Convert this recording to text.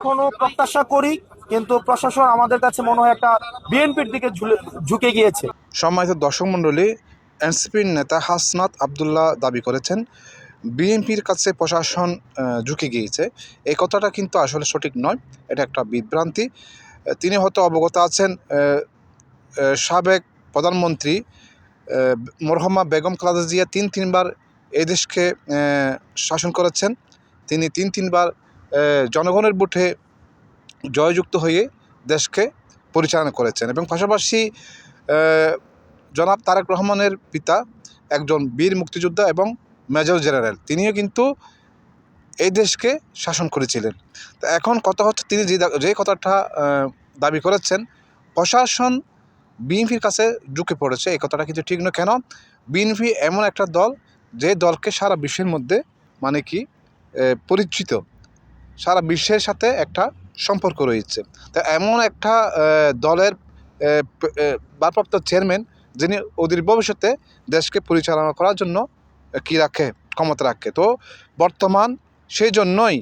এখনো প্রত্যাশা করি, কিন্তু প্রশাসন আমাদের কাছে মনে হয় একটা বিএনপির দিকে ঝুঁকে গিয়েছে। সম্মানিত দর্শক মণ্ডলী, এনসিপির নেতা হাসনাত আবদুল্লাহ দাবি করেছেন বিএনপির কাছে প্রশাসন ঝুঁকে গিয়েছে। এই কথাটা কিন্তু আসলে সঠিক নয়, এটা একটা বিভ্রান্তি। তিনি হয়তো অবগত আছেন, সাবেক প্রধানমন্ত্রী মরহুমা বেগম খালেদা জিয়া তিনবার এই দেশকে শাসন করেছেন। তিনি তিনবার জনগণের ভোটে জয়যুক্ত হয়ে দেশকে পরিচালনা করেছেন এবং পাশাপাশি জনাব তারেক রহমানের পিতা একজন বীর মুক্তিযোদ্ধা এবং মেজর জেনারেল, তিনিও কিন্তু এই দেশকে শাসন করেছিলেন। তো এখন কথা হচ্ছে, তিনি যে কথাটা দাবি করেছেন প্রশাসন বিএনপির কাছে ঢুকে পড়েছে, এই কথাটা কিন্তু ঠিক নয়। কেন? বিএনপি এমন একটা দল যে দলকে সারা বিশ্বের মধ্যে মানে কি পরিচিত, সারা বিশ্বের সাথে একটা সম্পর্ক রয়েছে। তা এমন একটা দলের ভারপ্রাপ্ত চেয়ারম্যান যিনি অদূর ভবিষ্যতে দেশকে পরিচালনা করার জন্য ক্ষমতা রাখে। তো বর্তমান সেই জন্যই